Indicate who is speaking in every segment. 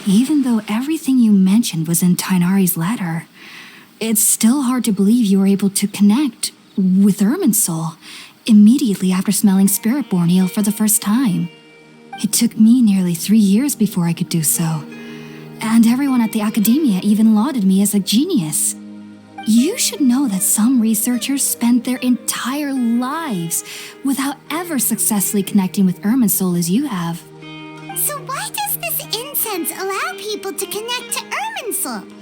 Speaker 1: Even though everything you mentioned was in Tainari's letter, it's still hard to believe you were able to connect with Irmunsul immediately after smelling Spiritborn ale for the first time. It took me nearly 3 years before I could do so, and everyone at the academia even lauded me as a genius. You should know that some researchers spend their entire lives without ever successfully connecting with Irmunsul as you have.
Speaker 2: So why does this incense allow people to connect to Irmunsul?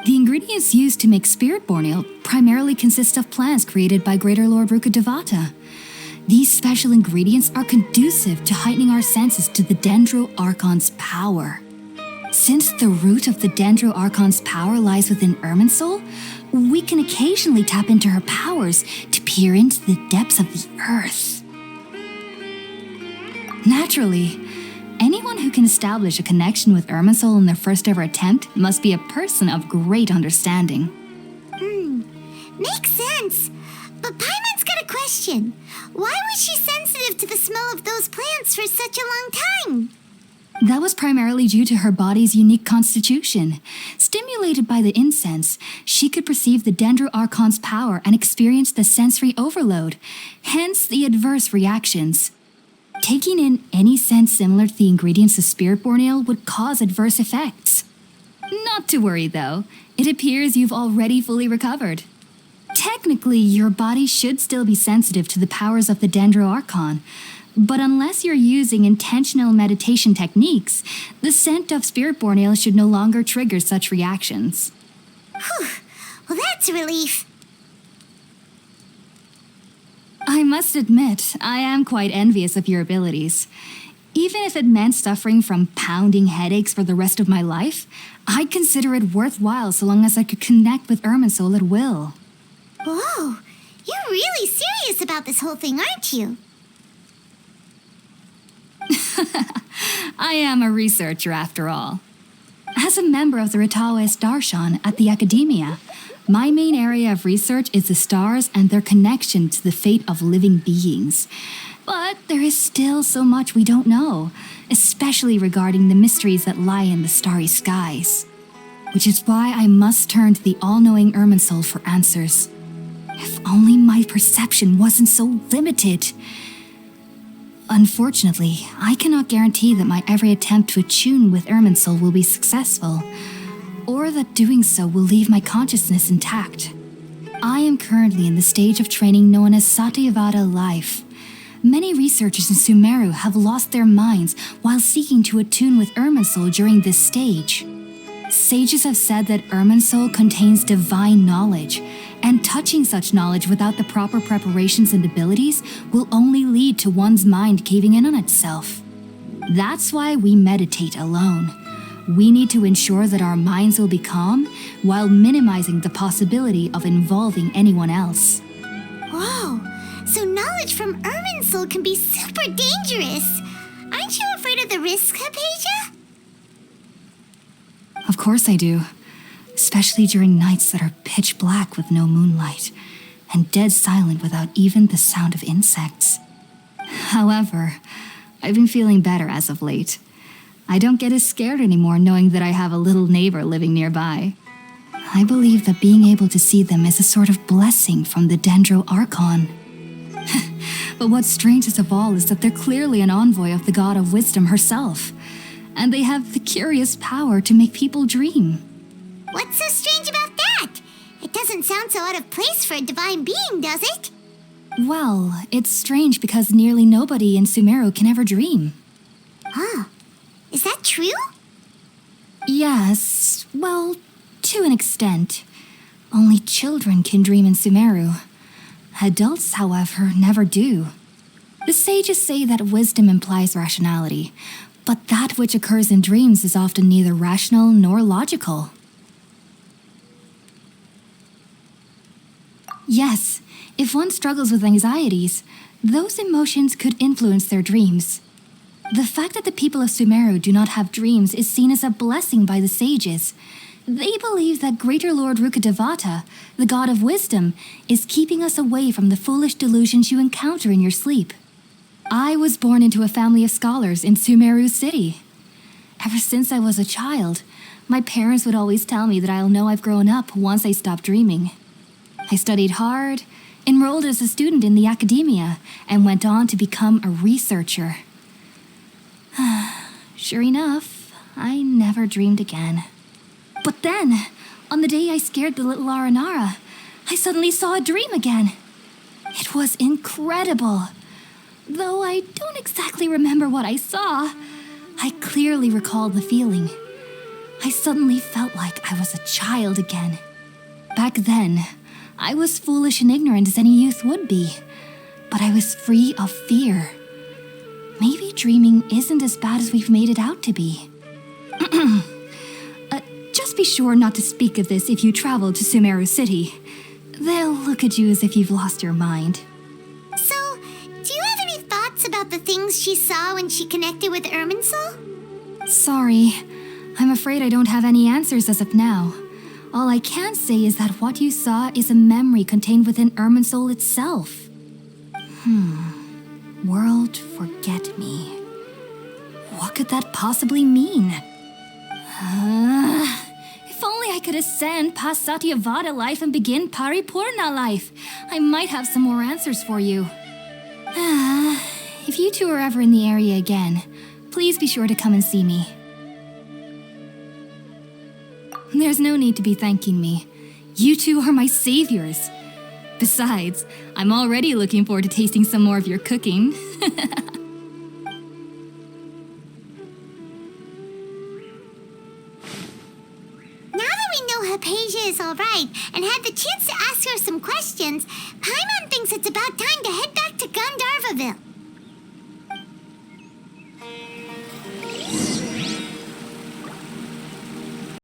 Speaker 1: The ingredients used to make Spiritborn ale primarily consist of plants created by Greater Lord Rukkhadevata. These special ingredients are conducive to heightening our senses to the Dendro Archon's power. Since the root of the Dendro Archon's power lies within Irmunsul, we can occasionally tap into her powers to peer into the depths of the earth. Naturally, anyone who can establish a connection with Irmunsul in their first ever attempt must be a person of great understanding.
Speaker 2: Makes sense. But Paimon's got a question. Why was she sensitive to the smell of those plants for such a long time?
Speaker 1: That was primarily due to her body's unique constitution. Stimulated by the incense, she could perceive the Dendro Archon's power and experience the sensory overload, hence the adverse reactions. Taking in any scent similar to the ingredients of Spiritborn ale would cause adverse effects. Not to worry though, it appears you've already fully recovered. Technically, your body should still be sensitive to the powers of the Dendro Archon, but unless you're using intentional meditation techniques, the scent of Spiritborn ale should no longer trigger such reactions.
Speaker 2: Whew. Well, that's a relief.
Speaker 1: I must admit, I am quite envious of your abilities. Even if it meant suffering from pounding headaches for the rest of my life, I'd consider it worthwhile so long as I could connect with Irmunsul at will.
Speaker 2: Whoa, you're really serious about this whole thing, aren't you?
Speaker 1: I am a researcher after all. As a member of the Ritawas Darshan at the Academia, my main area of research is the stars and their connection to the fate of living beings. But there is still so much we don't know, especially regarding the mysteries that lie in the starry skies. Which is why I must turn to the all-knowing Irmunsul for answers. If only my perception wasn't so limited. Unfortunately, I cannot guarantee that my every attempt to attune with Irmunsul will be successful, or that doing so will leave my consciousness intact. I am currently in the stage of training known as Satyavada life. Many researchers in Sumeru have lost their minds while seeking to attune with Irmunsul during this stage. Sages have said that Irmunsul contains divine knowledge, and touching such knowledge without the proper preparations and abilities will only lead to one's mind caving in on itself. That's why we meditate alone. We need to ensure that our minds will be calm while minimizing the possibility of involving anyone else.
Speaker 2: Whoa, so knowledge from Irmunsul can be super dangerous. Aren't you afraid of the risks, Haypasia?
Speaker 1: Of course I do. Especially during nights that are pitch black with no moonlight, and dead silent without even the sound of insects. However, I've been feeling better as of late. I don't get as scared anymore knowing that I have a little neighbor living nearby. I believe that being able to see them is a sort of blessing from the Dendro Archon. But what's strangest of all is that they're clearly an envoy of the god of wisdom herself, and they have the curious power to make people dream.
Speaker 2: What's so strange about that? It doesn't sound so out of place for a divine being, does it?
Speaker 1: Well, it's strange because nearly nobody in Sumeru can ever dream.
Speaker 2: Huh. Is that true?
Speaker 1: Yes, well, to an extent. Only children can dream in Sumeru. Adults, however, never do. The sages say that wisdom implies rationality, but that which occurs in dreams is often neither rational nor logical. Yes, if one struggles with anxieties, those emotions could influence their dreams. The fact that the people of Sumeru do not have dreams is seen as a blessing by the sages. They believe that Greater Lord Rukkhadevata, the god of wisdom, is keeping us away from the foolish delusions you encounter in your sleep. I was born into a family of scholars in Sumeru City. Ever since I was a child, my parents would always tell me that I'll know I've grown up once I stop dreaming. I studied hard, enrolled as a student in the academia, and went on to become a researcher. Sure enough, I never dreamed again. But then, on the day I scared the little Aranara, I suddenly saw a dream again. It was incredible. Though I don't exactly remember what I saw, I clearly recalled the feeling. I suddenly felt like I was a child again. Back then, I was foolish and ignorant as any youth would be, but I was free of fear. Maybe dreaming isn't as bad as we've made it out to be. Just be sure not to speak of this if you travel to Sumeru City. They'll look at you as if you've lost your mind.
Speaker 2: So, do you have any thoughts about the things she saw when she connected with Irmunsul?
Speaker 1: Sorry, I'm afraid I don't have any answers as of now. All I can say is that what you saw is a memory contained within Irmunsul itself. World forget me. What could that possibly mean? If only I could ascend past Satyavada life and begin Paripurna life, I might have some more answers for you. If you two are ever in the area again, please be sure to come and see me. There's no need to be thanking me. You two are my saviors. Besides, I'm already looking forward to tasting some more of your cooking.
Speaker 2: Haypasia is alright and had the chance to ask her some questions, Paimon thinks it's about time to head back to Gandharvaville.